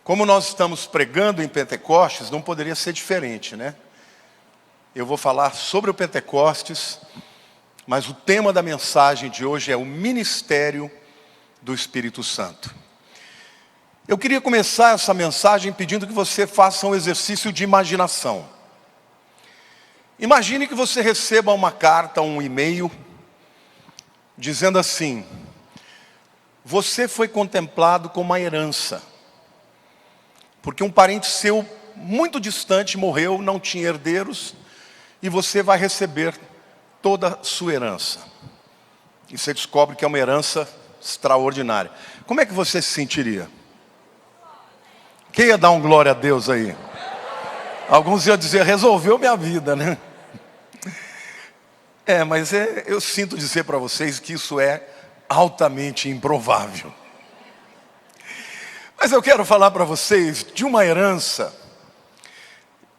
Como nós estamos pregando em Pentecostes, não poderia ser diferente, né? Eu vou falar sobre o Pentecostes, mas o tema da mensagem de hoje é o ministério do Espírito Santo. Eu queria começar essa mensagem pedindo que você faça um exercício de imaginação. Imagine que você receba uma carta, um e-mail, dizendo assim: você foi contemplado com uma herança, porque um parente seu muito distante morreu, não tinha herdeiros, e você vai receber toda a sua herança. E você descobre que é uma herança extraordinária. Como é que você se sentiria? Quem ia dar um glória a Deus aí? Alguns iam dizer, resolveu minha vida, né? Mas eu sinto dizer para vocês que isso é altamente improvável. Mas eu quero falar para vocês de uma herança,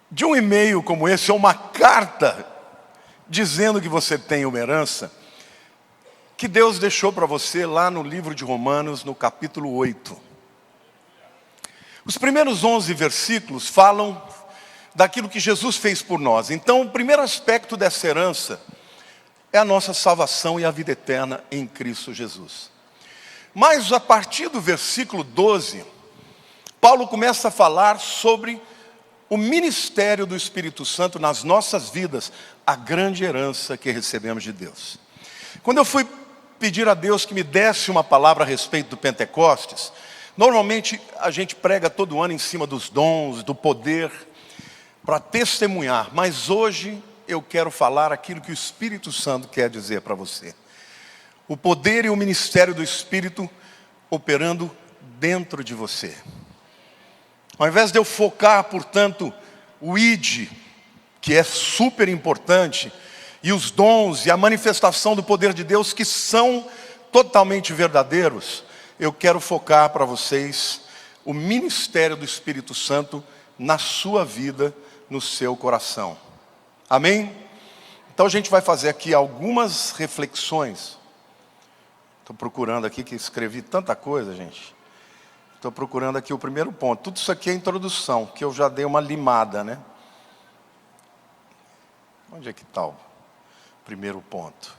de um e-mail como esse, ou uma carta dizendo que você tem uma herança, que Deus deixou para você lá no livro de Romanos, no capítulo 8. Os primeiros 11 versículos falam daquilo que Jesus fez por nós. Então, o primeiro aspecto dessa herança é a nossa salvação e a vida eterna em Cristo Jesus. Mas a partir do versículo 12, Paulo começa a falar sobre o ministério do Espírito Santo nas nossas vidas, a grande herança que recebemos de Deus. Quando eu fui pedir a Deus que me desse uma palavra a respeito do Pentecostes, normalmente a gente prega todo ano em cima dos dons, do poder, para testemunhar, mas hoje eu quero falar aquilo que o Espírito Santo quer dizer para você. O poder e o ministério do Espírito operando dentro de você. Ao invés de eu focar, portanto, o ID, que é super importante, e os dons e a manifestação do poder de Deus, que são totalmente verdadeiros, eu quero focar para vocês o ministério do Espírito Santo na sua vida, no seu coração. Amém? Então a gente vai fazer aqui algumas reflexões. Estou procurando aqui, que escrevi tanta coisa, gente. Estou procurando aqui o primeiro ponto. Tudo isso aqui é introdução, que eu já dei uma limada, né? Onde é que está o primeiro ponto?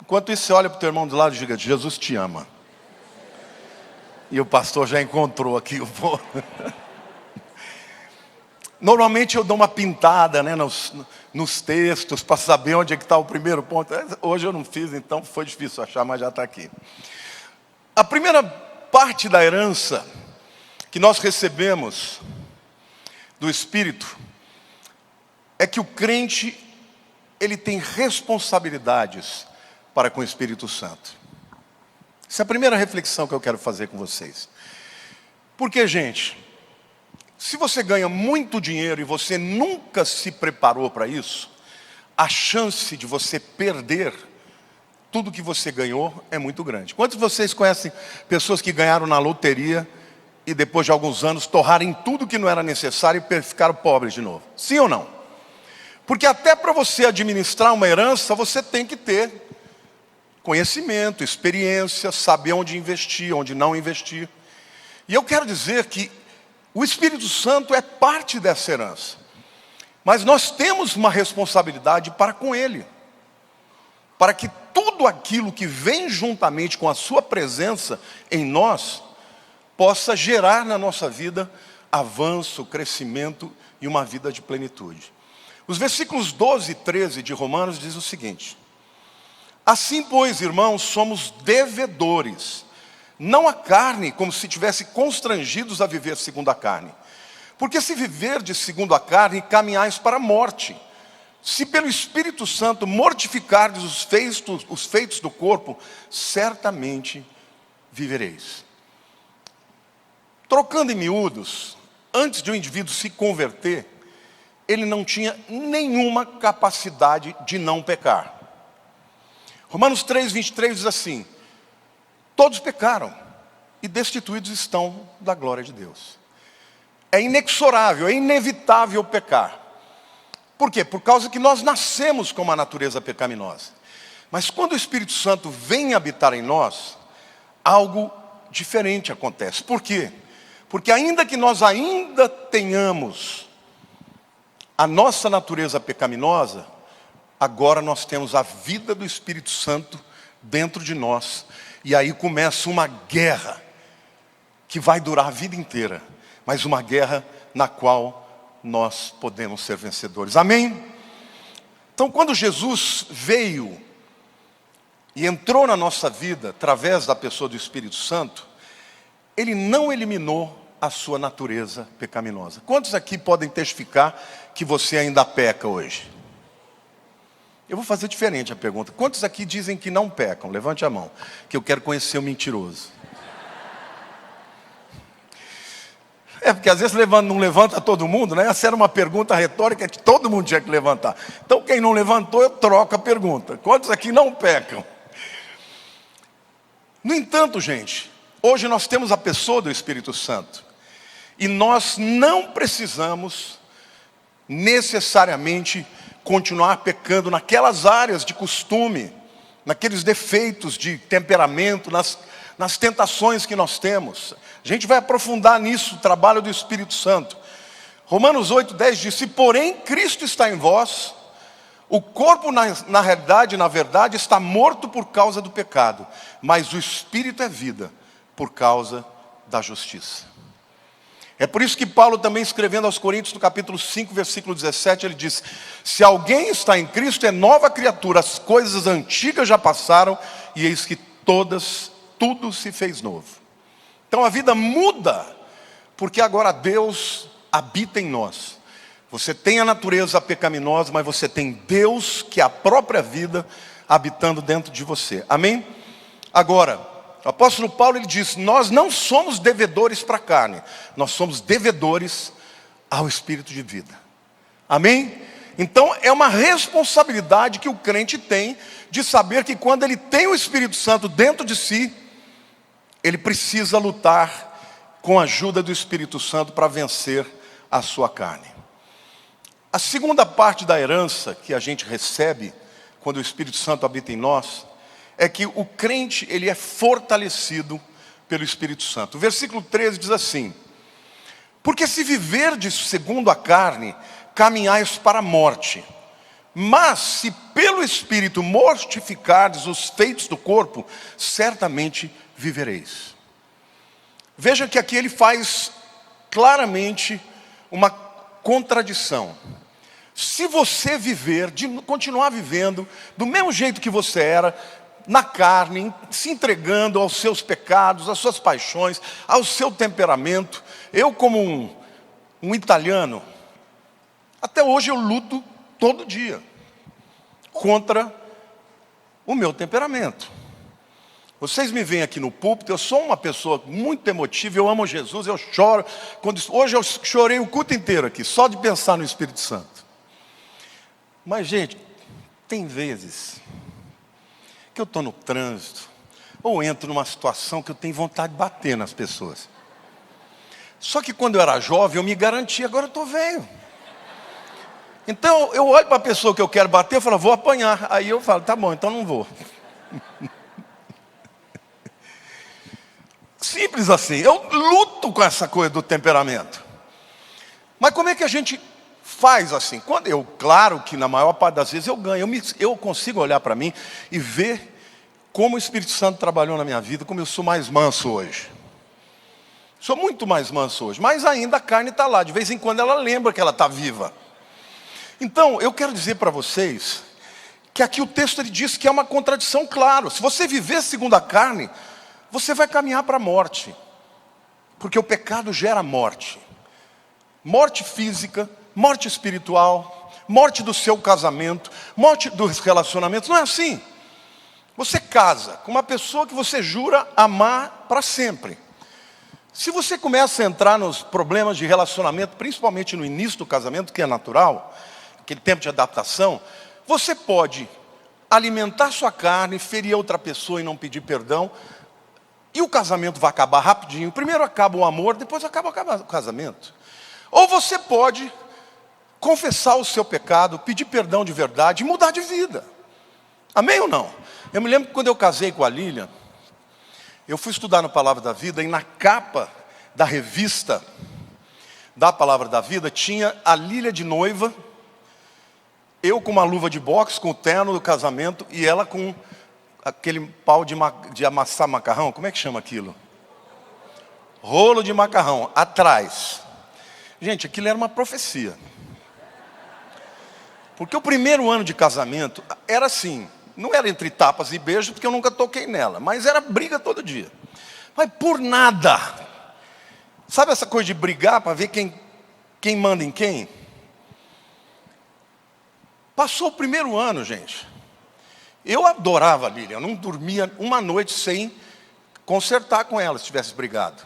Enquanto isso, você olha para o teu irmão do lado e diga, Jesus te ama. E o pastor já encontrou aqui o ponto. Normalmente eu dou uma pintada, né, nos textos para saber onde é que está o primeiro ponto. Hoje eu não fiz, então foi difícil achar, mas já está aqui. A primeira parte da herança que nós recebemos do Espírito é que o crente, ele tem responsabilidades para com o Espírito Santo. Essa é a primeira reflexão que eu quero fazer com vocês. Porque, gente, se você ganha muito dinheiro e você nunca se preparou para isso, a chance de você perder tudo que você ganhou é muito grande. Quantos de vocês conhecem pessoas que ganharam na loteria e depois de alguns anos torrarem tudo que não era necessário e ficaram pobres de novo? Sim ou não? Porque até para você administrar uma herança, você tem que ter conhecimento, experiência, saber onde investir, onde não investir. E eu quero dizer que o Espírito Santo é parte dessa herança. Mas nós temos uma responsabilidade para com Ele. Para que tudo aquilo que vem juntamente com a sua presença em nós, possa gerar na nossa vida avanço, crescimento e uma vida de plenitude. Os versículos 12 e 13 de Romanos diz o seguinte: assim, pois, irmãos, somos devedores, não a carne, como se tivesse constrangidos a viver segundo a carne. Porque se viverdes segundo a carne, caminhais para a morte. Se pelo Espírito Santo mortificardes os feitos do corpo, certamente vivereis. Trocando em miúdos, antes de um indivíduo se converter, ele não tinha nenhuma capacidade de não pecar. Romanos 3, 23 diz assim: todos pecaram e destituídos estão da glória de Deus. É inexorável, é inevitável pecar. Por quê? Por causa que nós nascemos com uma natureza pecaminosa. Mas quando o Espírito Santo vem habitar em nós, algo diferente acontece. Por quê? Porque ainda que nós ainda tenhamos a nossa natureza pecaminosa, agora nós temos a vida do Espírito Santo dentro de nós. E aí começa uma guerra que vai durar a vida inteira, mas uma guerra na qual nós podemos ser vencedores. Amém? Então, quando Jesus veio e entrou na nossa vida através da pessoa do Espírito Santo, Ele não eliminou a sua natureza pecaminosa. Quantos aqui podem testificar que você ainda peca hoje? Eu vou fazer diferente a pergunta. Quantos aqui dizem que não pecam? Levante a mão, que eu quero conhecer o mentiroso. Porque às vezes não levanta todo mundo, né? Essa era uma pergunta retórica que todo mundo tinha que levantar. Então quem não levantou, eu troco a pergunta. Quantos aqui não pecam? No entanto, gente, hoje nós temos a pessoa do Espírito Santo. E nós não precisamos necessariamente continuar pecando naquelas áreas de costume, naqueles defeitos de temperamento, nas tentações que nós temos. A gente vai aprofundar nisso, o trabalho do Espírito Santo. Romanos 8:10 diz: se porém Cristo está em vós, o corpo na realidade, na verdade, está morto por causa do pecado, mas o Espírito é vida por causa da justiça. É por isso que Paulo também, escrevendo aos Coríntios, no capítulo 5, versículo 17, ele diz: se alguém está em Cristo, é nova criatura, as coisas antigas já passaram, e eis que tudo se fez novo. Então a vida muda, porque agora Deus habita em nós. Você tem a natureza pecaminosa, mas você tem Deus, que é a própria vida, habitando dentro de você. Amém? Agora, o apóstolo Paulo, ele diz: nós não somos devedores para a carne, nós somos devedores ao Espírito de vida. Amém? Então é uma responsabilidade que o crente tem, de saber que quando ele tem o Espírito Santo dentro de si, ele precisa lutar com a ajuda do Espírito Santo para vencer a sua carne. A segunda parte da herança que a gente recebe quando o Espírito Santo habita em nós é que o crente, ele é fortalecido pelo Espírito Santo. O versículo 13 diz assim: porque se viverdes segundo a carne, caminhais para a morte. Mas se pelo Espírito mortificardes os feitos do corpo, certamente vivereis. Veja que aqui ele faz claramente uma contradição. Se você continuar vivendo do mesmo jeito que você era, na carne, se entregando aos seus pecados, às suas paixões, ao seu temperamento. Eu, como um italiano, até hoje eu luto todo dia contra o meu temperamento. Vocês me veem aqui no púlpito, eu sou uma pessoa muito emotiva, eu amo Jesus, eu choro. Hoje eu chorei o culto inteiro aqui, só de pensar no Espírito Santo. Mas, gente, tem vezes que eu estou no trânsito, ou entro numa situação que eu tenho vontade de bater nas pessoas. Só que quando eu era jovem, eu me garantia, agora eu estou velho. Então eu olho para a pessoa que eu quero bater, eu falo: vou apanhar. Aí eu falo: tá bom, então não vou. Simples assim. Eu luto com essa coisa do temperamento. Mas como é que a gente faz assim? Claro que na maior parte das vezes eu ganho. Eu consigo olhar para mim e ver como o Espírito Santo trabalhou na minha vida, como eu sou mais manso hoje. Sou muito mais manso hoje. Mas ainda a carne está lá. De vez em quando ela lembra que ela está viva. Então, eu quero dizer para vocês que aqui o texto ele diz que é uma contradição, claro. Se você viver segundo a carne, você vai caminhar para a morte. Porque o pecado gera morte. Morte física, morte espiritual, morte do seu casamento, morte dos relacionamentos. Não é assim. Você casa com uma pessoa que você jura amar para sempre. Se você começa a entrar nos problemas de relacionamento, principalmente no início do casamento, que é natural, aquele tempo de adaptação, você pode alimentar sua carne, ferir outra pessoa e não pedir perdão, e o casamento vai acabar rapidinho. Primeiro acaba o amor, depois acaba o casamento. Ou você pode confessar o seu pecado, pedir perdão de verdade e mudar de vida. Amém ou não? Eu me lembro que quando eu casei com a Lilian, eu fui estudar na Palavra da Vida, e na capa da revista da Palavra da Vida, tinha a Lília de noiva, eu com uma luva de boxe, com o terno do casamento, e ela com aquele pau de amassar macarrão. Como é que chama aquilo? Rolo de macarrão, atrás. Gente, aquilo era uma profecia. Porque o primeiro ano de casamento era assim, não era entre tapas e beijos, porque eu nunca toquei nela, mas era briga todo dia. Mas por nada. Sabe essa coisa de brigar para ver quem manda em quem? Passou o primeiro ano, gente. Eu adorava a Lília, eu não dormia uma noite sem consertar com ela se tivesse brigado.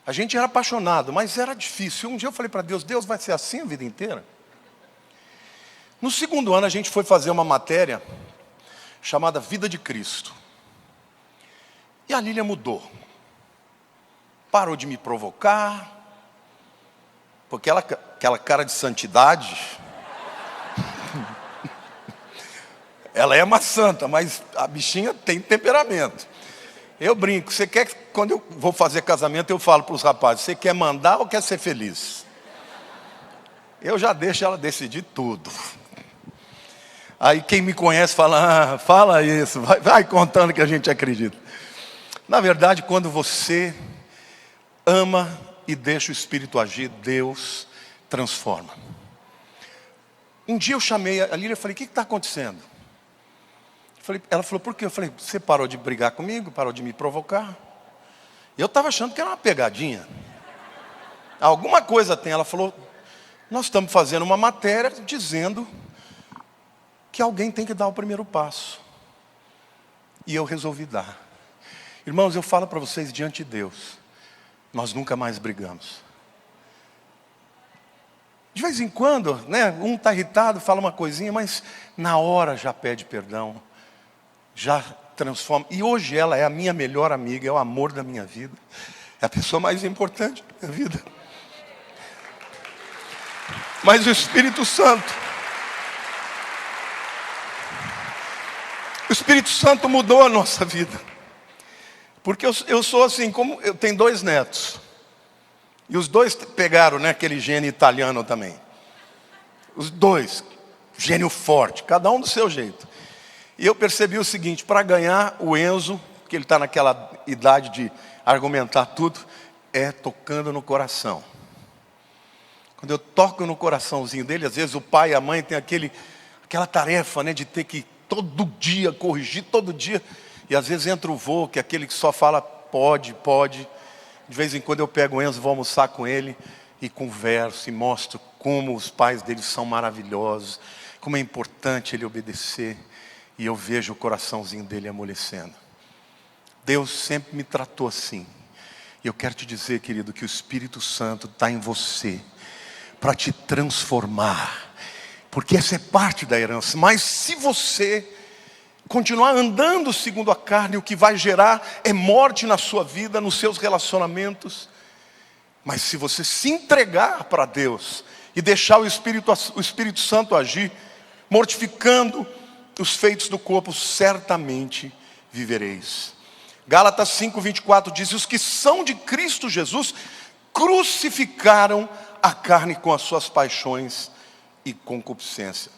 A gente era apaixonado, mas era difícil. Um dia eu falei para Deus, Deus vai ser assim a vida inteira? No segundo ano a gente foi fazer uma matéria chamada Vida de Cristo. E a Lília mudou. Parou de me provocar, porque aquela cara de santidade, ela é uma santa, mas a bichinha tem temperamento. Eu brinco, você quer, quando eu vou fazer casamento, eu falo para os rapazes, você quer mandar ou quer ser feliz? Eu já deixo ela decidir tudo. Aí quem me conhece fala, fala isso, vai contando que a gente acredita. Na verdade, quando você ama e deixa o Espírito agir, Deus transforma. Um dia eu chamei a Lília e falei, o que está acontecendo? Ela falou, por quê? Eu falei, você parou de brigar comigo, parou de me provocar? Eu estava achando que era uma pegadinha. Alguma coisa tem. Ela falou, nós estamos fazendo uma matéria dizendo que alguém tem que dar o primeiro passo. E eu resolvi dar. Irmãos, eu falo para vocês diante de Deus, nós nunca mais brigamos. De vez em quando, né, um está irritado, fala uma coisinha, mas na hora já pede perdão, já transforma. E hoje ela é a minha melhor amiga, é o amor da minha vida, é a pessoa mais importante da minha vida. Mas o Espírito Santo mudou a nossa vida. Porque eu sou assim, como eu tenho 2 netos. E os 2 pegaram, né, aquele gênio italiano também. Os 2, gênio forte, cada um do seu jeito. E eu percebi o seguinte, para ganhar o Enzo, que ele está naquela idade de argumentar tudo, é tocando no coração. Quando eu toco no coraçãozinho dele, às vezes o pai e a mãe têm aquela tarefa, né, de ter que todo dia corrigir, todo dia. E às vezes entra o vô, que é aquele que só fala pode. De vez em quando eu pego o Enzo, vou almoçar com ele e converso e mostro como os pais dele são maravilhosos, como é importante ele obedecer. E eu vejo o coraçãozinho dele amolecendo. Deus sempre me tratou assim. E eu quero te dizer, querido, que o Espírito Santo está em você para te transformar. Porque essa é parte da herança. Mas se você continuar andando segundo a carne, o que vai gerar é morte na sua vida, nos seus relacionamentos. Mas se você se entregar para Deus e deixar o Espírito Santo agir, mortificando os feitos do corpo, certamente vivereis. Gálatas 5:24 diz, os que são de Cristo Jesus crucificaram a carne com as suas paixões e concupiscência.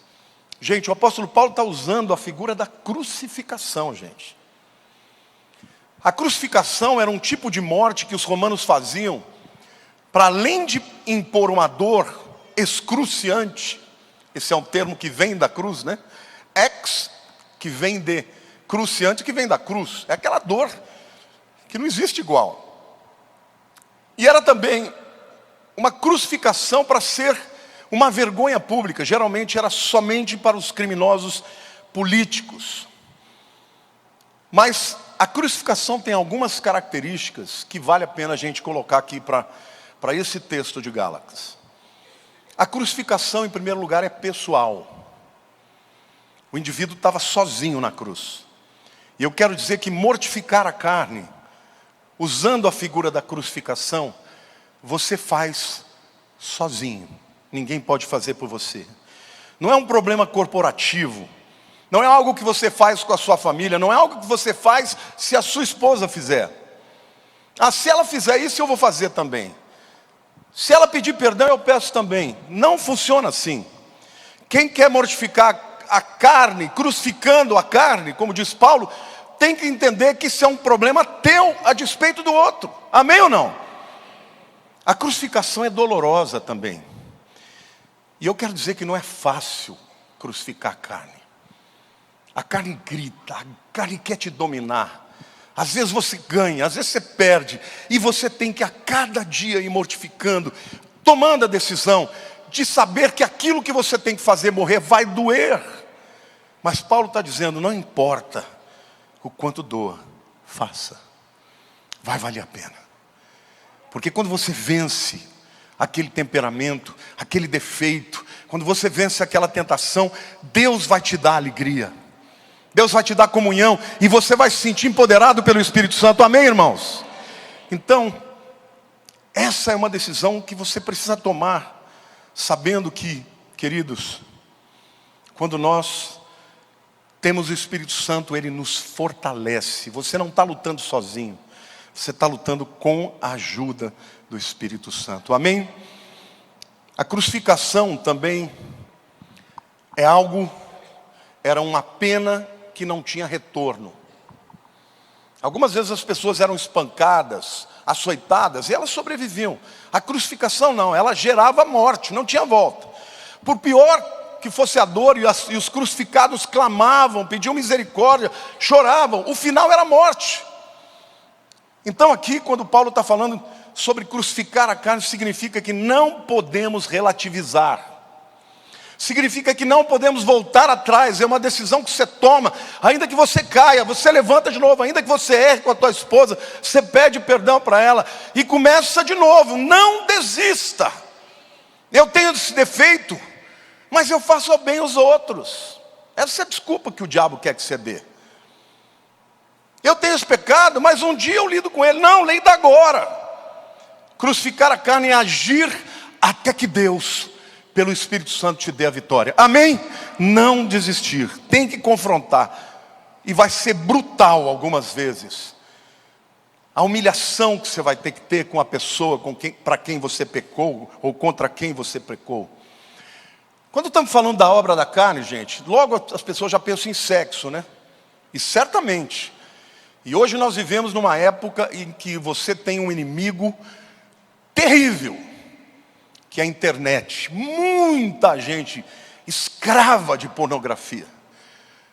Gente, o apóstolo Paulo está usando a figura da crucificação, gente. A crucificação era um tipo de morte que os romanos faziam, para além de impor uma dor excruciante, esse é um termo que vem da cruz, né? Ex, que vem de cruciante, que vem da cruz. É aquela dor que não existe igual. E era também uma crucificação para ser uma vergonha pública. Geralmente era somente para os criminosos políticos. Mas a crucificação tem algumas características que vale a pena a gente colocar aqui para esse texto de Gálatas. A crucificação, em primeiro lugar, é pessoal. O indivíduo estava sozinho na cruz. E eu quero dizer que mortificar a carne, usando a figura da crucificação, você faz sozinho. Ninguém pode fazer por você. Não é um problema corporativo. Não é algo que você faz com a sua família. Não é algo que você faz se a sua esposa fizer. Ah, se ela fizer isso, eu vou fazer também. Se ela pedir perdão, eu peço também. Não funciona assim. Quem quer mortificar a carne, crucificando a carne, como diz Paulo, tem que entender que isso é um problema teu a despeito do outro. Amém ou não? A crucificação é dolorosa também. E eu quero dizer que não é fácil crucificar a carne. A carne grita, a carne quer te dominar. Às vezes você ganha, às vezes você perde. E você tem que a cada dia ir mortificando, tomando a decisão de saber que aquilo que você tem que fazer morrer vai doer. Mas Paulo está dizendo, não importa o quanto doa, faça. Vai valer a pena. Porque quando você vence aquele temperamento, aquele defeito, quando você vence aquela tentação, Deus vai te dar alegria. Deus vai te dar comunhão e você vai se sentir empoderado pelo Espírito Santo. Amém, irmãos? Então, essa é uma decisão que você precisa tomar, sabendo que, queridos, quando nós temos o Espírito Santo, Ele nos fortalece. Você não está lutando sozinho, você está lutando com a ajuda do Espírito Santo. Amém? A crucificação também era uma pena que não tinha retorno. Algumas vezes as pessoas eram espancadas, açoitadas, e elas sobreviviam. A crucificação não, ela gerava morte, não tinha volta. Por pior que fosse a dor, e os crucificados clamavam, pediam misericórdia, choravam, o final era a morte. Então aqui, quando Paulo está falando sobre crucificar a carne, significa que não podemos relativizar. Significa que não podemos voltar atrás. É uma decisão que você toma. Ainda que você caia, você levanta de novo. Ainda que você erre com a tua esposa, você pede perdão para ela e começa de novo. Não desista. Eu tenho esse defeito, mas eu faço bem aos outros. Essa é a desculpa que o diabo quer que você dê. Eu tenho esse pecado, mas um dia eu lido com ele. Não, lida agora. Crucificar a carne é agir até que Deus, pelo Espírito Santo, te dê a vitória. Amém? Não desistir. Tem que confrontar. E vai ser brutal algumas vezes. A humilhação que você vai ter que ter com a pessoa para quem você pecou, ou contra quem você pecou. Quando estamos falando da obra da carne, gente, logo as pessoas já pensam em sexo, né? E certamente. E hoje nós vivemos numa época em que você tem um inimigo terrível, que é a internet. Muita gente escrava de pornografia.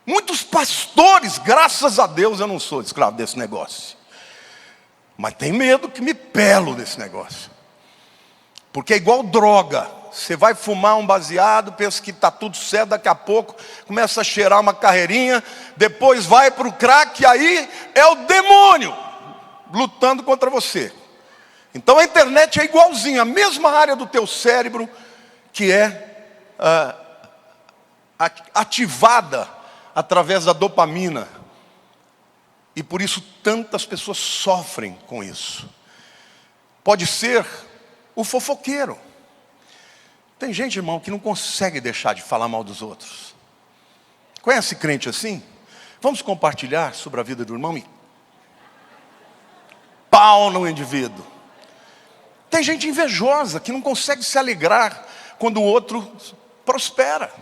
Muitos pastores, graças a Deus eu não sou escravo desse negócio. Mas tem medo que me pelo desse negócio. Porque é igual droga. Você vai fumar um baseado, pensa que está tudo certo, daqui a pouco começa a cheirar uma carreirinha, depois vai para o crack, e aí é o demônio lutando contra você. Então a internet é igualzinha, a mesma área do teu cérebro que é ativada através da dopamina. E por isso tantas pessoas sofrem com isso. Pode ser o fofoqueiro. Tem gente, irmão, que não consegue deixar de falar mal dos outros. Conhece crente assim? Vamos compartilhar sobre a vida do irmão e pau no indivíduo. Tem gente invejosa que não consegue se alegrar quando o outro prospera.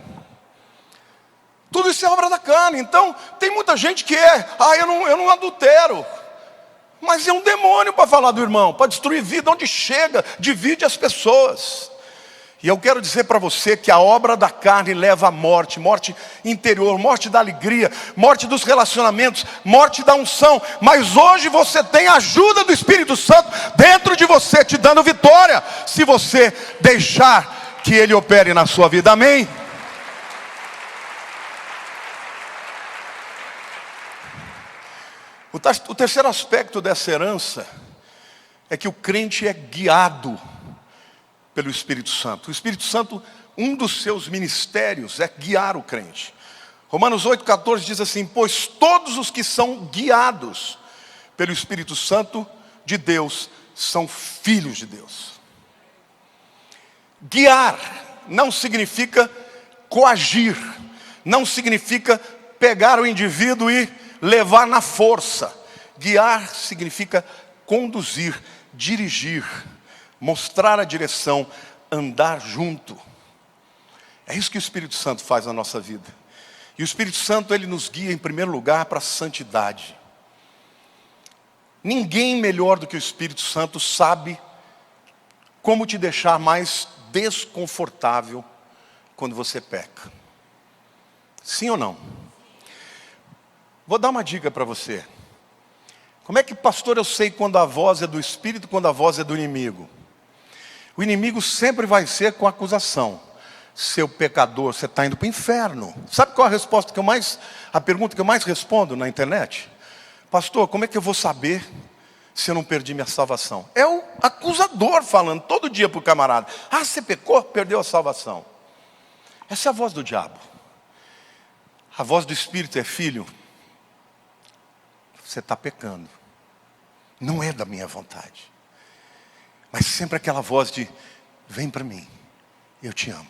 Tudo isso é obra da carne. Então, tem muita gente que eu não adultero. Mas é um demônio para falar do irmão, para destruir vida. Onde chega, divide as pessoas. E eu quero dizer para você que a obra da carne leva à morte. Morte interior, morte da alegria, morte dos relacionamentos, morte da unção. Mas hoje você tem a ajuda do Espírito Santo dentro de você, te dando vitória, se você deixar que Ele opere na sua vida. Amém? O terceiro aspecto dessa herança é que o crente é guiado pelo Espírito Santo. O Espírito Santo, um dos seus ministérios é guiar o crente. Romanos 8,14 diz assim: pois todos os que são guiados pelo Espírito Santo de Deus são filhos de Deus. Guiar não significa coagir, não significa pegar o indivíduo e levar na força. Guiar significa conduzir, dirigir, mostrar a direção, andar junto. É isso que o Espírito Santo faz na nossa vida. E o Espírito Santo, ele nos guia em primeiro lugar para a santidade. Ninguém melhor do que o Espírito Santo sabe como te deixar mais desconfortável quando você peca. Sim ou não? Vou dar uma dica para você. Como é que, pastor, eu sei quando a voz é do Espírito e quando a voz é do inimigo? O inimigo sempre vai ser com acusação. Seu pecador, você está indo para o inferno. Sabe qual é a resposta a pergunta que eu mais respondo na internet? Pastor, como é que eu vou saber se eu não perdi minha salvação? É o acusador falando todo dia para o camarada. Ah, você pecou, perdeu a salvação. Essa é a voz do diabo. A voz do Espírito é: filho, você está pecando. Não é da minha vontade. Mas sempre aquela voz de: vem para mim, eu te amo.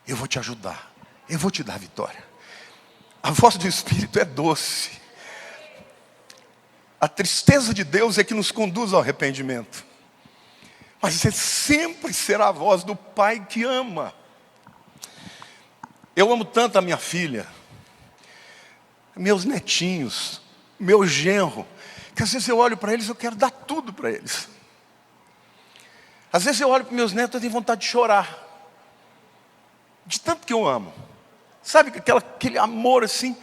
Eu vou te ajudar. Eu vou te dar vitória. A voz do Espírito é doce. A tristeza de Deus é que nos conduz ao arrependimento. Mas sempre será a voz do Pai que ama. Eu amo tanto a minha filha, meus netinhos, meu genro, que às vezes eu olho para eles e eu quero dar tudo para eles. Às vezes eu olho para meus netos e tenho vontade de chorar. De tanto que eu amo. Sabe, aquele amor assim.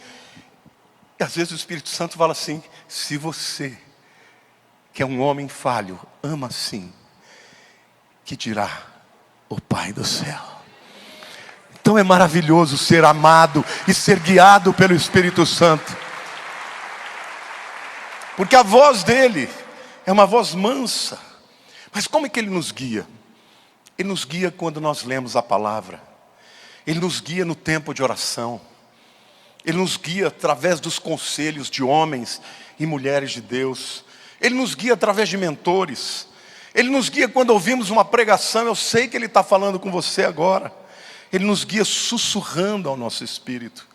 E às vezes o Espírito Santo fala assim: se você, que é um homem falho, ama assim, que dirá o Pai do céu. Então é maravilhoso ser amado e ser guiado pelo Espírito Santo. Porque a voz dele é uma voz mansa. Mas como é que ele nos guia? Ele nos guia quando nós lemos a palavra. Ele nos guia no tempo de oração. Ele nos guia através dos conselhos de homens e mulheres de Deus. Ele nos guia através de mentores. Ele nos guia quando ouvimos uma pregação. Eu sei que Ele está falando com você agora. Ele nos guia sussurrando ao nosso espírito.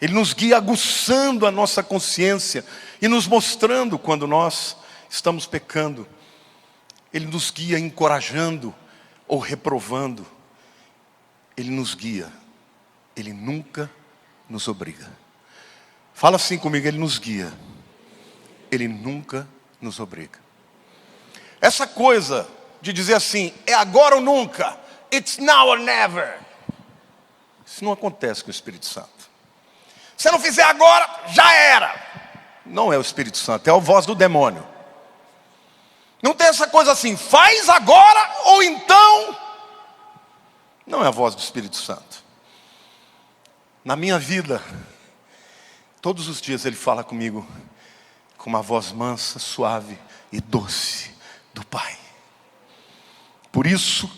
Ele nos guia aguçando a nossa consciência e nos mostrando quando nós estamos pecando. Ele nos guia encorajando ou reprovando. Ele nos guia. Ele nunca nos obriga. Fala assim comigo: Ele nos guia. Ele nunca nos obriga. Essa coisa de dizer assim, é agora ou nunca, it's now or never, isso não acontece com o Espírito Santo. Se não fizer agora, já era. Não é o Espírito Santo, é a voz do demônio. Não tem essa coisa assim, faz agora ou então. Não é a voz do Espírito Santo. Na minha vida, todos os dias Ele fala comigo com uma voz mansa, suave e doce do Pai. Por isso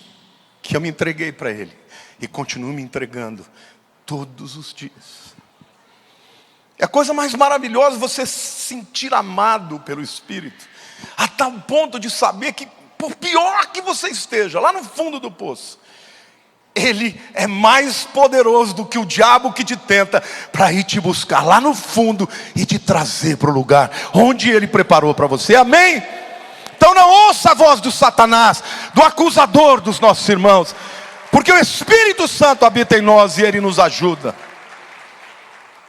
que eu me entreguei para Ele e continuo me entregando todos os dias. É a coisa mais maravilhosa você se sentir amado pelo Espírito, a tal ponto de saber que, por pior que você esteja, lá no fundo do poço, Ele é mais poderoso do que o diabo que te tenta para ir te buscar lá no fundo e te trazer para o lugar onde Ele preparou para você. Amém? Então não ouça a voz do Satanás, do acusador dos nossos irmãos, porque o Espírito Santo habita em nós e Ele nos ajuda.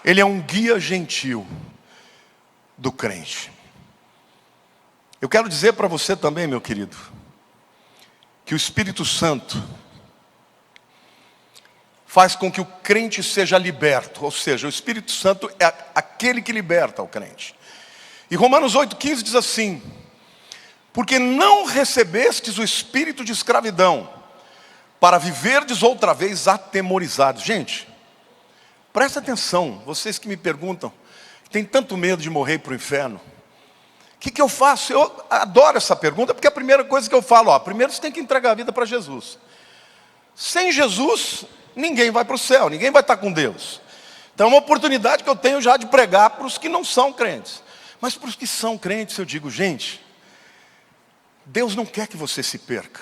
Ele é um guia gentil do crente. Eu quero dizer para você também, meu querido, que o Espírito Santo faz com que o crente seja liberto. Ou seja, o Espírito Santo é aquele que liberta o crente. E Romanos 8,15 diz assim: porque não recebestes o espírito de escravidão, para viverdes outra vez atemorizados. Gente, presta atenção, vocês que me perguntam, tem tanto medo de morrer para o inferno. O que eu faço? Eu adoro essa pergunta, porque a primeira coisa que eu falo, primeiro você tem que entregar a vida para Jesus. Sem Jesus, ninguém vai para o céu, ninguém vai estar com Deus. Então é uma oportunidade que eu tenho já de pregar para os que não são crentes. Mas para os que são crentes eu digo, gente, Deus não quer que você se perca.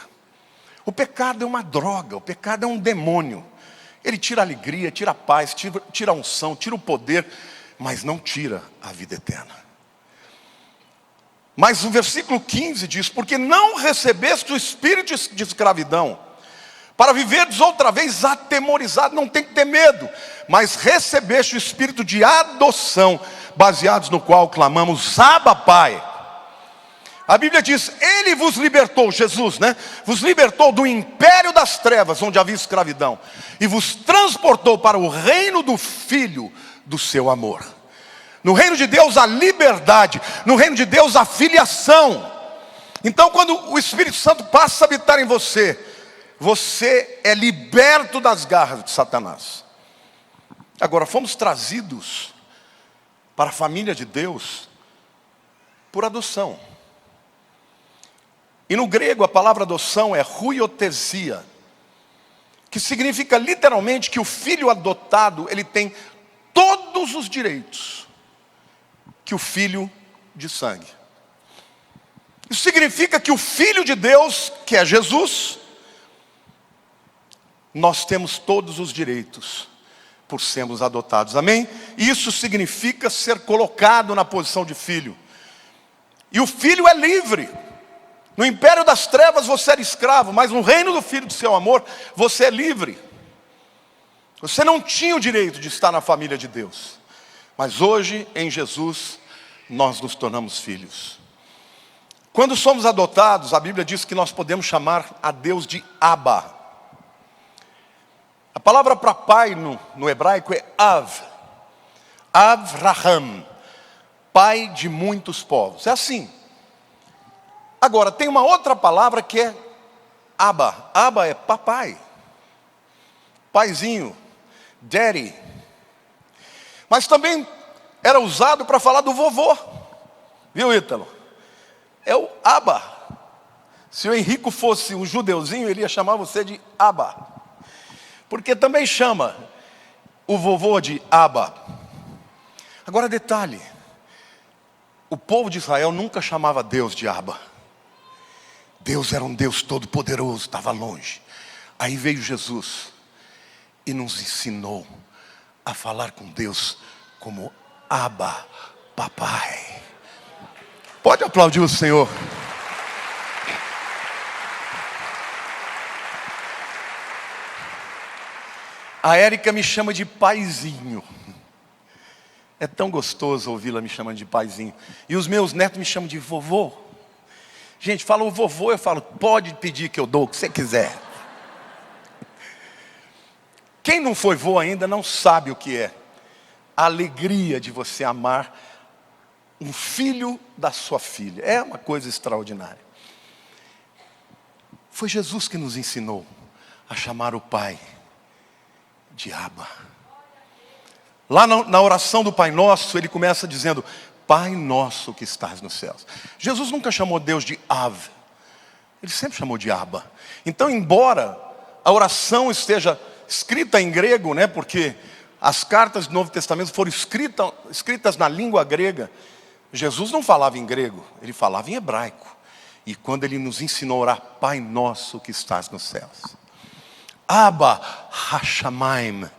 O pecado é uma droga, o pecado é um demônio. Ele tira a alegria, tira a paz, tira a unção, tira o poder, mas não tira a vida eterna. Mas o versículo 15 diz: porque não recebeste o espírito de escravidão, para viverdes outra vez atemorizado, não tem que ter medo, mas recebeste o espírito de adoção, baseados no qual clamamos, Abba, Pai. A Bíblia diz: Ele vos libertou, Jesus, né? Vos libertou do império das trevas, onde havia escravidão, e vos transportou para o reino do Filho do seu amor. No reino de Deus a liberdade, no reino de Deus a filiação. Então quando o Espírito Santo passa a habitar em você, você é liberto das garras de Satanás. Agora, fomos trazidos para a família de Deus por adoção. E no grego a palavra adoção é huiotesia, que significa literalmente que o filho adotado, ele tem todos os direitos que o filho de sangue. Isso significa que o Filho de Deus, que é Jesus, nós temos todos os direitos por sermos adotados, amém? Isso significa ser colocado na posição de filho. E o filho é livre. No império das trevas você era escravo, mas no reino do Filho do seu amor, você é livre. Você não tinha o direito de estar na família de Deus, mas hoje em Jesus nós nos tornamos filhos. Quando somos adotados, a Bíblia diz que nós podemos chamar a Deus de Abba. A palavra para pai no hebraico é Av, Avraham, pai de muitos povos. É assim. Agora, tem uma outra palavra que é Abba. Abba é papai, paizinho, daddy. Mas também era usado para falar do vovô. Viu, Ítalo? É o Abba. Se o Henrico fosse um judeuzinho, ele ia chamar você de Abba. Porque também chama o vovô de Abba. Agora detalhe, o povo de Israel nunca chamava Deus de Abba. Deus era um Deus todo poderoso, estava longe. Aí veio Jesus e nos ensinou a falar com Deus como Abba, papai. Pode aplaudir o Senhor. A Érica me chama de paizinho. É tão gostoso ouvi-la me chamando de paizinho. E os meus netos me chamam de vovô. Gente, fala o vovô, eu falo, pode pedir que eu dou o que você quiser. Quem não foi vô ainda não sabe o que é a alegria de você amar um filho da sua filha. É uma coisa extraordinária. Foi Jesus que nos ensinou a chamar o Pai de Abba. Lá na oração do Pai Nosso, ele começa dizendo: Pai Nosso que estás nos céus. Jesus nunca chamou Deus de Av, ele sempre chamou de Abba. Então, embora a oração esteja escrita em grego, né, porque as cartas do Novo Testamento foram escritas na língua grega, Jesus não falava em grego, ele falava em hebraico. E quando ele nos ensinou a orar, Pai Nosso que estás nos céus, Abba Hashamaim,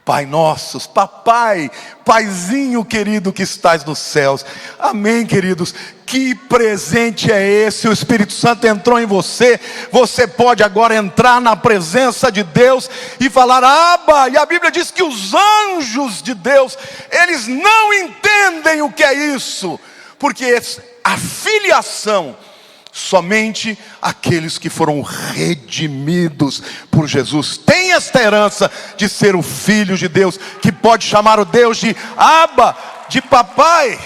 Pai Nosso, papai, paizinho querido que estás nos céus. Amém, queridos? Que presente é esse? O Espírito Santo entrou em você. Você pode agora entrar na presença de Deus e falar Abba. E a Bíblia diz que os anjos de Deus, eles não entendem o que é isso, porque a filiação, somente aqueles que foram redimidos por Jesus têm esta herança de ser o Filho de Deus, que pode chamar o Deus de Abba, de papai.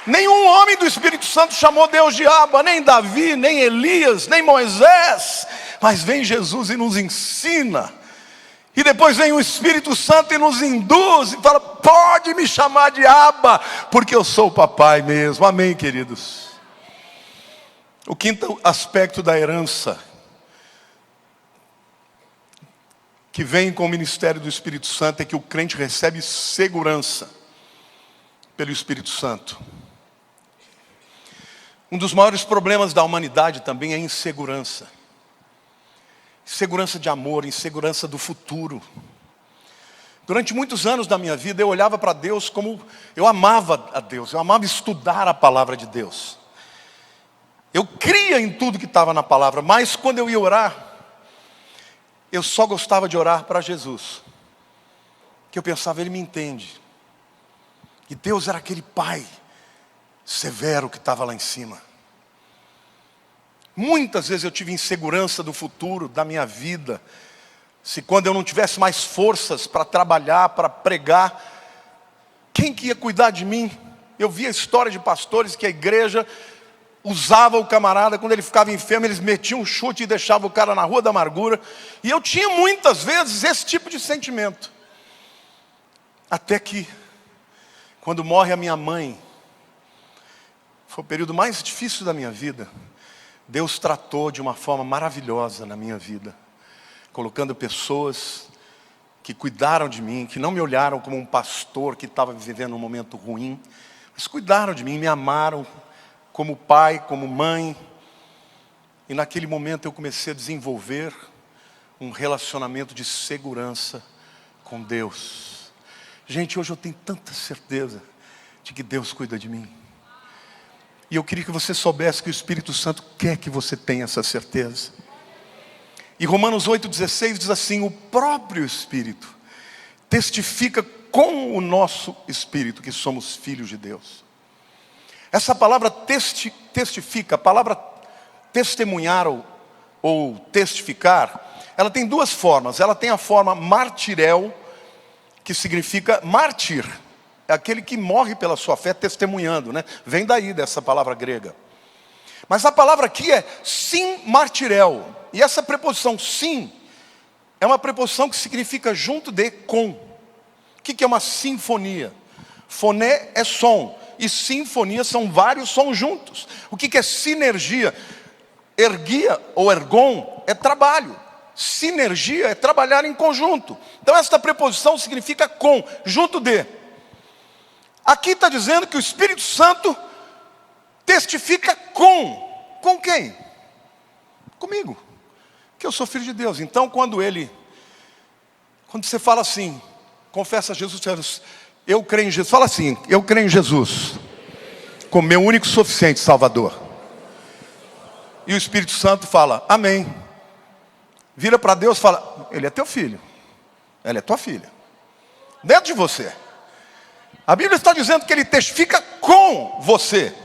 Nenhum homem do Espírito Santo chamou Deus de Abba, nem Davi, nem Elias, nem Moisés. Mas vem Jesus e nos ensina. E depois vem o Espírito Santo e nos induz e fala: pode me chamar de Abba, porque eu sou o papai mesmo. Amém, queridos? O quinto aspecto da herança, que vem com o ministério do Espírito Santo, é que o crente recebe segurança pelo Espírito Santo. Um dos maiores problemas da humanidade também é a insegurança. Insegurança de amor, insegurança do futuro. Durante muitos anos da minha vida, eu olhava para Deus como... Eu amava a Deus, eu amava estudar a palavra de Deus. Eu cria em tudo que estava na palavra, mas quando eu ia orar, eu só gostava de orar para Jesus. Que eu pensava, Ele me entende. E Deus era aquele Pai severo que estava lá em cima. Muitas vezes eu tive insegurança do futuro, da minha vida. Se quando eu não tivesse mais forças para trabalhar, para pregar, quem que ia cuidar de mim? Eu via história de pastores que a igreja usava o camarada, quando ele ficava enfermo, eles metiam um chute e deixavam o cara na rua da amargura. E eu tinha muitas vezes esse tipo de sentimento. Até que, quando morre a minha mãe, foi o período mais difícil da minha vida. Deus tratou de uma forma maravilhosa na minha vida, colocando pessoas que cuidaram de mim, que não me olharam como um pastor que estava vivendo um momento ruim, mas cuidaram de mim, me amaram como pai, como mãe. E naquele momento eu comecei a desenvolver um relacionamento de segurança com Deus. Gente, hoje eu tenho tanta certeza de que Deus cuida de mim. E eu queria que você soubesse que o Espírito Santo quer que você tenha essa certeza. E Romanos 8,16 diz assim: o próprio Espírito testifica com o nosso Espírito que somos filhos de Deus. Essa palavra testifica, a palavra testemunhar ou testificar, ela tem duas formas. Ela tem a forma martirel, que significa mártir. É aquele que morre pela sua fé testemunhando, né? Vem daí dessa palavra grega. Mas a palavra aqui é sim martirel. E essa preposição sim é uma preposição que significa junto de com. O que é uma sinfonia? Foné é som e sinfonia são vários sons juntos. O que é sinergia? Ergia ou ergon é trabalho. Sinergia é trabalhar em conjunto. Então esta preposição significa com, junto de. Aqui está dizendo que o Espírito Santo testifica com quem? Comigo, que eu sou filho de Deus. Então quando você fala assim, confessa a Jesus, eu creio em Jesus, fala assim, eu creio em Jesus como meu único e suficiente Salvador. E o Espírito Santo fala, amém. Vira para Deus e fala, Ele é teu filho, ela é tua filha, dentro de você. A Bíblia está dizendo que Ele testifica com você,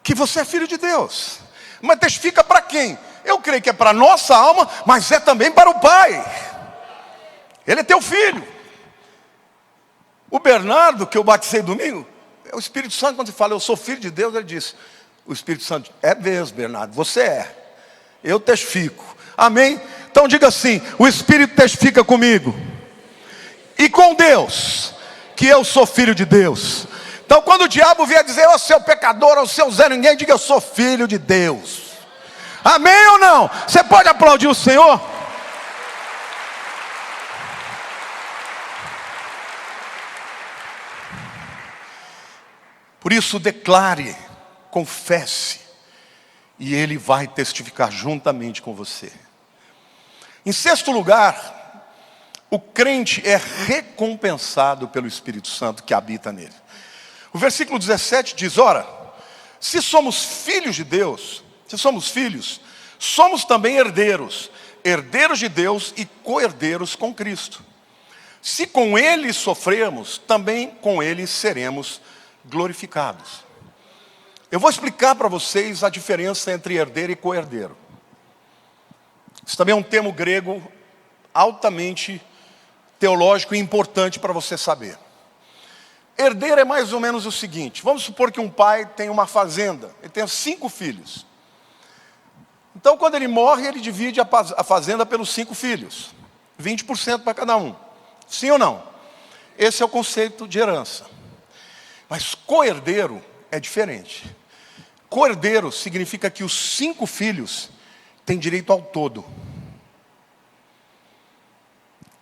que você é filho de Deus. Mas testifica para quem? Eu creio que é para a nossa alma, mas é também para o Pai. Ele é teu filho. O Bernardo, que eu batizei domingo, o Espírito Santo, quando ele fala, eu sou filho de Deus, ele disse, o Espírito Santo, é mesmo, Bernardo, você é. Eu testifico. Amém? Então diga assim, o Espírito testifica comigo. E com Deus, que eu sou filho de Deus. Então quando o diabo vier dizer, ô seu pecador, ô seu Zé Ninguém, diga, eu sou filho de Deus. Amém ou não? Você pode aplaudir o Senhor? Por isso declare, confesse, e Ele vai testificar juntamente com você. Em sexto lugar, o crente é recompensado pelo Espírito Santo que habita nele. O versículo 17 diz, ora, se somos filhos de Deus, se somos filhos, somos também herdeiros, herdeiros de Deus e co-herdeiros com Cristo. Se com Ele sofremos, também com Ele seremos glorificados. Eu vou explicar para vocês a diferença entre herdeiro e co-herdeiro. Isso também é um termo grego altamente teológico e importante para você saber. Herdeiro é mais ou menos o seguinte, vamos supor que um pai tem uma fazenda, ele tem 5 filhos. Então quando ele morre, ele divide a fazenda pelos 5 filhos, 20% para cada um. Sim ou não? Esse é o conceito de herança. Mas co-herdeiro é diferente. Co-herdeiro significa que os 5 filhos têm direito ao todo.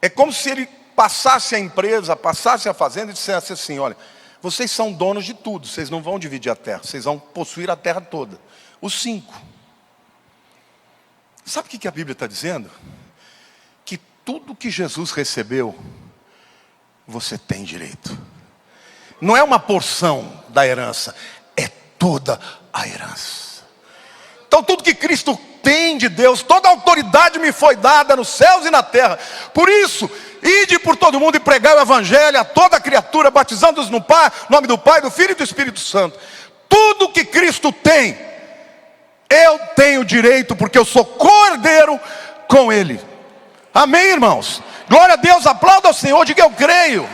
É como se ele passasse a empresa, passasse a fazenda e dissesse assim, olha, vocês são donos de tudo, vocês não vão dividir a terra, vocês vão possuir a terra toda. Os 5. Sabe o que a Bíblia está dizendo? Que tudo que Jesus recebeu você tem direito. Não é uma porção da herança, é toda a herança. Então tudo que Cristo tem de Deus, toda a autoridade me foi dada nos céus e na terra. Por isso, ide por todo mundo e pregai o evangelho a toda criatura, batizando-os no nome do Pai, do Filho e do Espírito Santo. Tudo que Cristo tem, eu tenho direito, porque eu sou co-herdeiro com Ele. Amém, irmãos? Glória a Deus, aplauda ao Senhor, diga eu creio.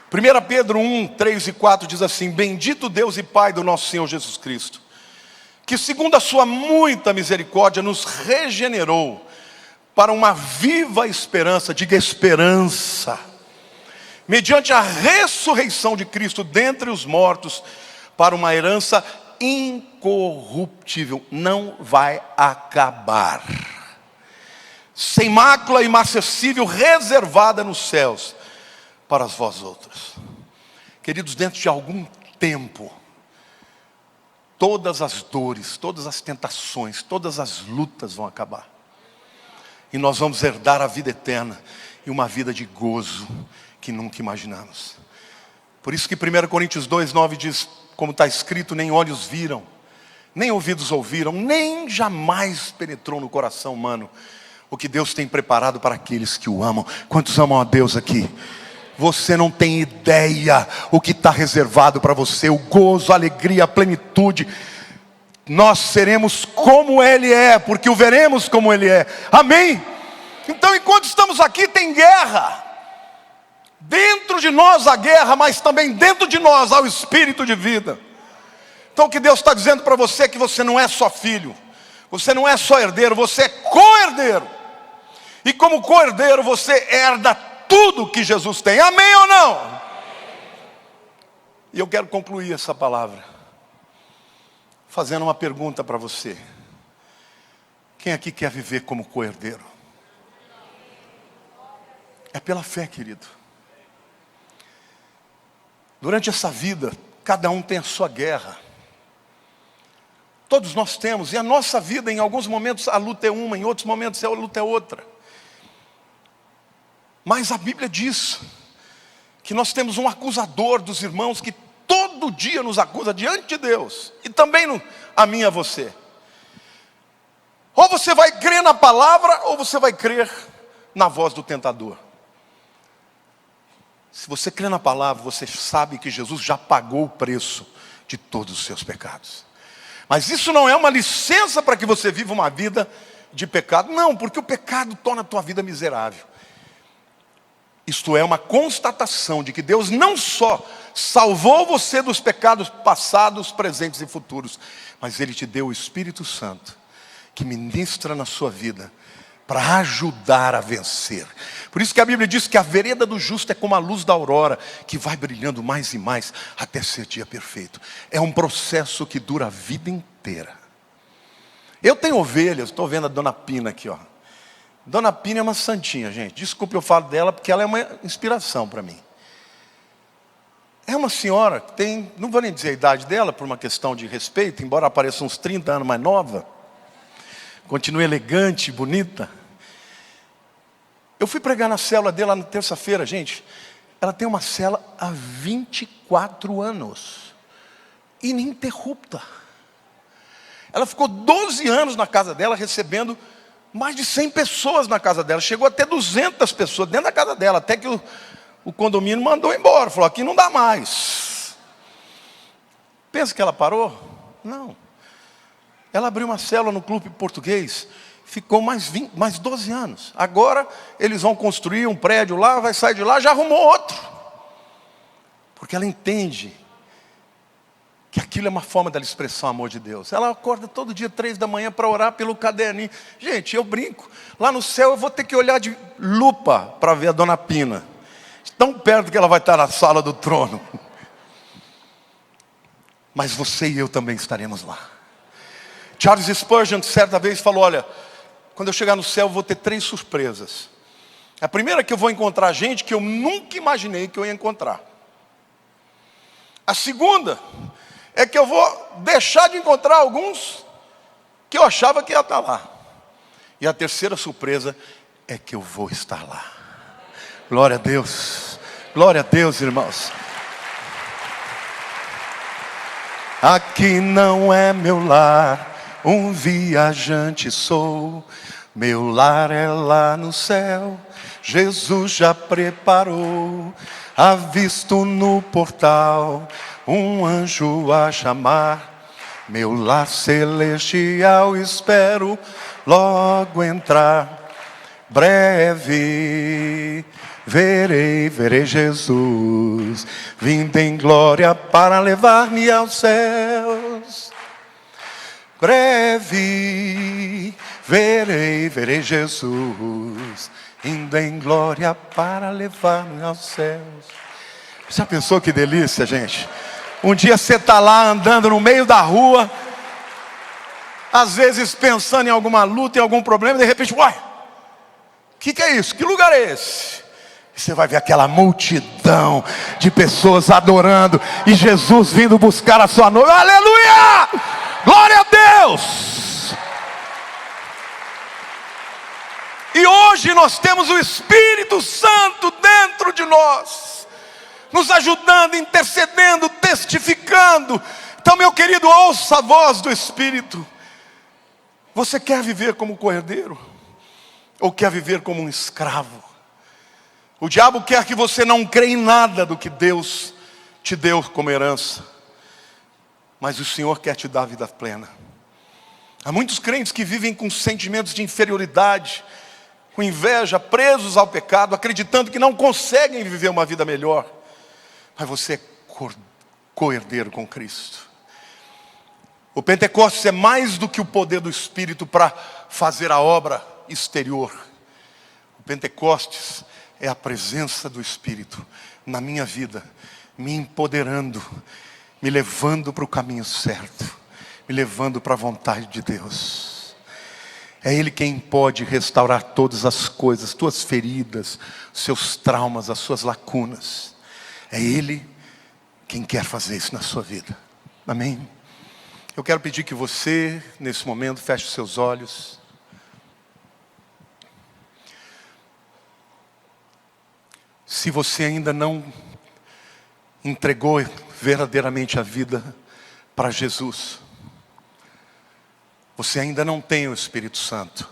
Primeira Pedro 1, 3 e 4 diz assim: bendito Deus e Pai do nosso Senhor Jesus Cristo, que segundo a sua muita misericórdia nos regenerou para uma viva esperança, diga esperança, mediante a ressurreição de Cristo dentre os mortos, para uma herança incorruptível, não vai acabar, sem mácula e imacessível, reservada nos céus, para vós outros. Queridos, dentro de algum tempo, todas as dores, todas as tentações, todas as lutas vão acabar. E nós vamos herdar a vida eterna e uma vida de gozo que nunca imaginamos. Por isso que 1 Coríntios 2, 9 diz, como está escrito, nem olhos viram, nem ouvidos ouviram, nem jamais penetrou no coração humano o que Deus tem preparado para aqueles que o amam. Quantos amam a Deus aqui? Você não tem ideia o que está reservado para você, o gozo, a alegria, a plenitude. Nós seremos como Ele é, porque o veremos como Ele é. Amém? Então, enquanto estamos aqui, tem guerra. Dentro de nós a guerra, mas também dentro de nós há o espírito de vida. Então o que Deus está dizendo para você é que você não é só filho, você não é só herdeiro, você é co-herdeiro. E como co-herdeiro você herda tudo que Jesus tem. Amém ou não? E eu quero concluir essa palavra fazendo uma pergunta para você. Quem aqui quer viver como co-herdeiro? É pela fé, querido. Durante essa vida, cada um tem a sua guerra. Todos nós temos. E a nossa vida, em alguns momentos, a luta é uma, em outros momentos, a luta é outra. Mas a Bíblia diz que nós temos um acusador dos irmãos que todo dia nos acusa diante de Deus. E também a mim e a você. Ou você vai crer na palavra, ou você vai crer na voz do tentador. Se você crê na palavra, você sabe que Jesus já pagou o preço de todos os seus pecados. Mas isso não é uma licença para que você viva uma vida de pecado. Não, porque o pecado torna a tua vida miserável. Isto é uma constatação de que Deus não só salvou você dos pecados passados, presentes e futuros, mas Ele te deu o Espírito Santo, que ministra na sua vida, para ajudar a vencer. Por isso que a Bíblia diz que a vereda do justo é como a luz da aurora, que vai brilhando mais e mais, até ser dia perfeito. É um processo que dura a vida inteira. Eu tenho ovelhas, estou vendo a Dona Pina aqui, ó. Dona Pina é uma santinha, gente. Desculpe eu falo dela, porque ela é uma inspiração para mim. É uma senhora que tem, não vou nem dizer a idade dela, por uma questão de respeito, embora pareça uns 30 anos mais nova. Continua elegante, bonita. Eu fui pregar na célula dela na terça-feira, gente. Ela tem uma célula há 24 anos. Ininterrupta. Ela ficou 12 anos na casa dela, recebendo mais de 100 pessoas na casa dela. Chegou até 200 pessoas dentro da casa dela. Até que o condomínio mandou embora. Falou, aqui não dá mais. Pensa que ela parou? Não. Ela abriu uma célula no clube português. Ficou mais 12 anos. Agora eles vão construir um prédio lá. Vai sair de lá, já arrumou outro. Porque ela entende que aquilo é uma forma dela expressar o amor de Deus. Ela acorda todo dia 3 da manhã para orar pelo caderninho. Gente, eu brinco. Lá no céu eu vou ter que olhar de lupa para ver a Dona Pina. Tão perto que ela vai estar na sala do trono. Mas você e eu também estaremos lá. Charles Spurgeon certa vez falou, olha, quando eu chegar no céu eu vou ter 3 surpresas. A primeira é que eu vou encontrar gente que eu nunca imaginei que eu ia encontrar. A segunda é que eu vou deixar de encontrar alguns que eu achava que ia estar lá. E a terceira surpresa é que eu vou estar lá. Glória a Deus. Glória a Deus, irmãos. Aqui não é meu lar, um viajante sou. Meu lar é lá no céu, Jesus já preparou. Avisto no portal um anjo a chamar. Meu lar celestial espero logo entrar. Breve verei Jesus vindo em glória para levar-me aos céus. Breve verei Jesus indo em glória para levar-me aos céus. Já pensou que delícia, gente? Um dia você está lá andando no meio da rua, às vezes pensando em alguma luta, em algum problema, de repente, uai, o que é isso? Que lugar é esse? E você vai ver aquela multidão de pessoas adorando e Jesus vindo buscar a sua noiva. Aleluia! Glória a Deus! E hoje nós temos o Espírito Santo dentro de nós, nos ajudando, intercedendo, testificando. Então, meu querido, ouça a voz do Espírito. Você quer viver como cordeiro? Ou quer viver como um escravo? O diabo quer que você não creia em nada do que Deus te deu como herança. Mas o Senhor quer te dar a vida plena. Há muitos crentes que vivem com sentimentos de inferioridade, com inveja, presos ao pecado, acreditando que não conseguem viver uma vida melhor. Mas você é co-herdeiro com Cristo. O Pentecostes é mais do que o poder do Espírito para fazer a obra exterior. O Pentecostes é a presença do Espírito na minha vida, me empoderando, me levando para o caminho certo, me levando para a vontade de Deus. É Ele quem pode restaurar todas as coisas, tuas feridas, seus traumas, as suas lacunas. É Ele quem quer fazer isso na sua vida. Amém? Eu quero pedir que você, nesse momento, feche os seus olhos. Se você ainda não entregou verdadeiramente a vida para Jesus, você ainda não tem o Espírito Santo.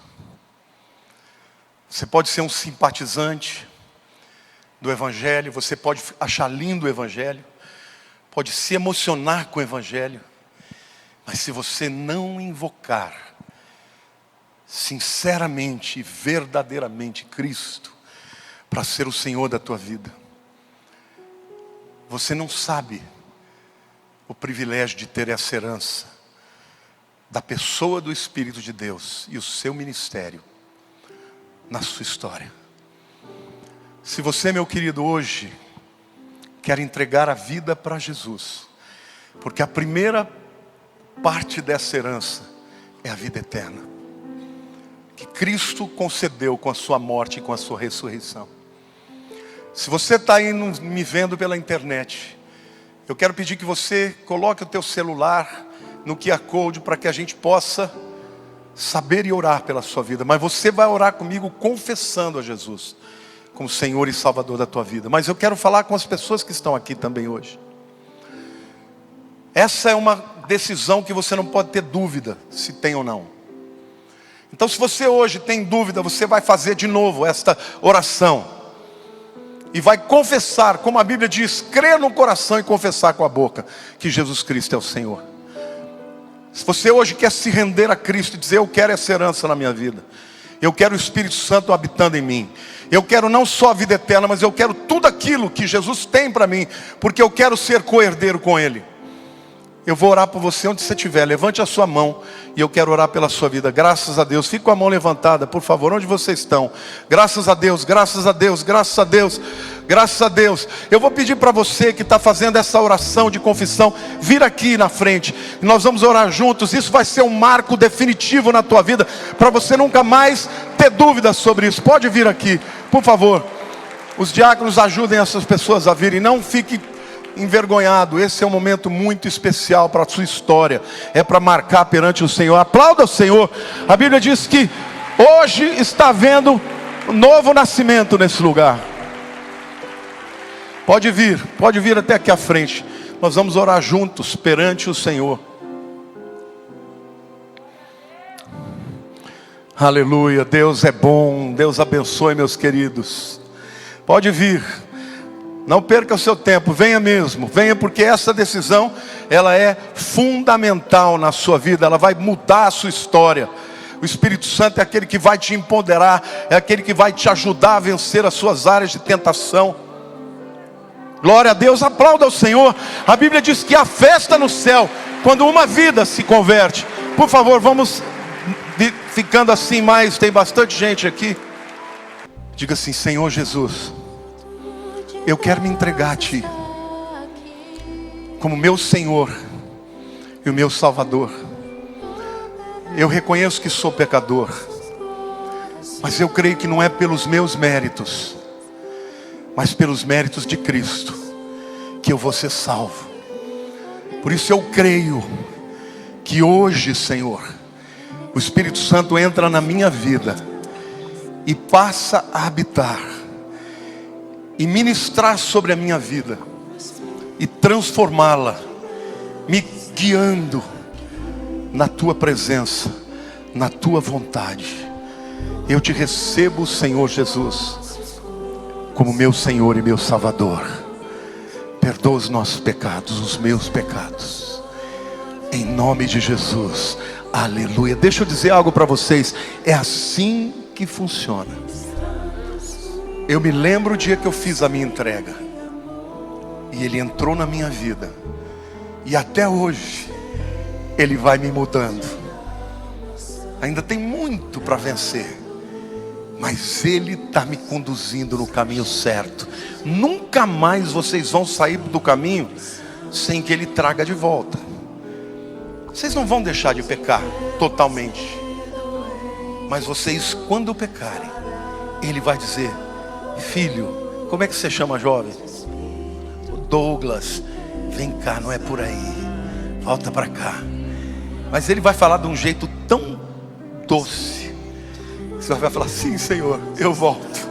Você pode ser um simpatizante do Evangelho, você pode achar lindo o Evangelho, pode se emocionar com o Evangelho, mas se você não invocar sinceramente e verdadeiramente Cristo para ser o Senhor da tua vida, você não sabe o privilégio de ter essa herança da pessoa do Espírito de Deus e o seu ministério na sua história. Se você, meu querido, hoje quer entregar a vida para Jesus, porque a primeira parte dessa herança é a vida eterna, que Cristo concedeu com a sua morte e com a sua ressurreição. Se você está aí me vendo pela internet, eu quero pedir que você coloque o teu celular no QR Code para que a gente possa saber e orar pela sua vida. Mas você vai orar comigo confessando a Jesus como Senhor e Salvador da tua vida. Mas eu quero falar com as pessoas que estão aqui também hoje. Essa é uma decisão que você não pode ter dúvida se tem ou não. Então, se você hoje tem dúvida, você vai fazer de novo esta oração e vai confessar, como a Bíblia diz, crer no coração e confessar com a boca que Jesus Cristo é o Senhor. Se você hoje quer se render a Cristo e dizer: eu quero essa herança na minha vida, eu quero o Espírito Santo habitando em mim, eu quero não só a vida eterna, mas eu quero tudo aquilo que Jesus tem para mim, porque eu quero ser co-herdeiro com Ele. Eu vou orar por você onde você estiver. Levante a sua mão e eu quero orar pela sua vida. Graças a Deus. Fique com a mão levantada, por favor, onde vocês estão. Graças a Deus, graças a Deus, graças a Deus, graças a Deus. Eu vou pedir para você que está fazendo essa oração de confissão, vir aqui na frente. E nós vamos orar juntos. Isso vai ser um marco definitivo na tua vida, para você nunca mais ter dúvidas sobre isso. Pode vir aqui, por favor. Os diáconos ajudem essas pessoas a virem. Não fique envergonhado. Esse é um momento muito especial para a sua história. É para marcar perante o Senhor. Aplauda o Senhor. A Bíblia diz que hoje está havendo um novo nascimento nesse lugar. Pode vir até aqui à frente. Nós vamos orar juntos perante o Senhor. Aleluia, Deus é bom, Deus abençoe, meus queridos. Pode vir, não perca o seu tempo, venha mesmo, venha, porque essa decisão, ela é fundamental na sua vida, ela vai mudar a sua história. O Espírito Santo é aquele que vai te empoderar, é aquele que vai te ajudar a vencer as suas áreas de tentação. Glória a Deus, aplauda o Senhor. A Bíblia diz que há festa no céu quando uma vida se converte. Por favor, vamos ficando assim mais, tem bastante gente aqui. Diga assim: Senhor Jesus, eu quero me entregar a Ti como meu Senhor e o meu Salvador. Eu reconheço que sou pecador, mas eu creio que não é pelos meus méritos, mas pelos méritos de Cristo que eu vou ser salvo. Por isso eu creio que hoje, Senhor, o Espírito Santo entra na minha vida e passa a habitar e ministrar sobre a minha vida e transformá-la, me guiando na Tua presença, na Tua vontade. Eu te recebo, Senhor Jesus, como meu Senhor e meu Salvador. Perdoa os nossos pecados, os meus pecados, em nome de Jesus. Aleluia. Deixa eu dizer algo para vocês. É assim que funciona. Eu me lembro o dia que eu fiz a minha entrega e Ele entrou na minha vida, e até hoje Ele vai me mudando. Ainda tem muito para vencer, mas Ele está me conduzindo no caminho certo. Nunca mais vocês vão sair do caminho sem que Ele traga de volta. Vocês não vão deixar de pecar totalmente, mas vocês, quando pecarem, Ele vai dizer: filho, como é que você chama, jovem? Douglas, vem cá, não é por aí, volta para cá. Mas Ele vai falar de um jeito tão doce, você vai falar: sim, Senhor, eu volto.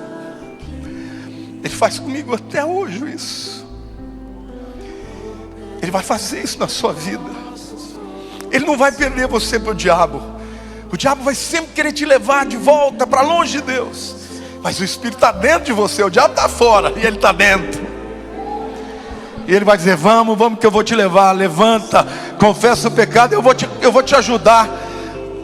Ele faz comigo até hoje isso. Ele vai fazer isso na sua vida. Ele não vai perder você para o diabo. O diabo vai sempre querer te levar de volta para longe de Deus, mas o Espírito está dentro de você. O diabo está fora e Ele está dentro. E Ele vai dizer: vamos que eu vou te levar. Levanta, confessa o pecado, eu vou te ajudar.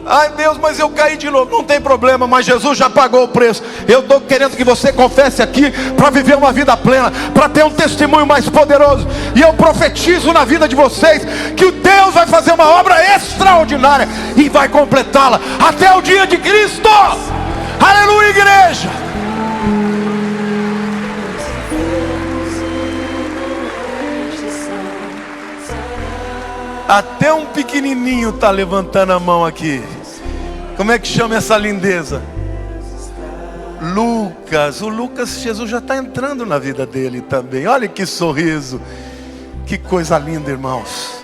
Ai Deus, mas eu caí de novo. Não tem problema, mas Jesus já pagou o preço. Eu estou querendo que você confesse aqui para viver uma vida plena, para ter um testemunho mais poderoso. E eu profetizo na vida de vocês que Deus vai fazer uma obra extraordinária e vai completá-la até o dia de Cristo. Aleluia, igreja. Até um pequenininho está levantando a mão aqui. Como é que chama essa lindeza? Lucas. O Lucas, Jesus já está entrando na vida dele também. Olha que sorriso. Que coisa linda, irmãos.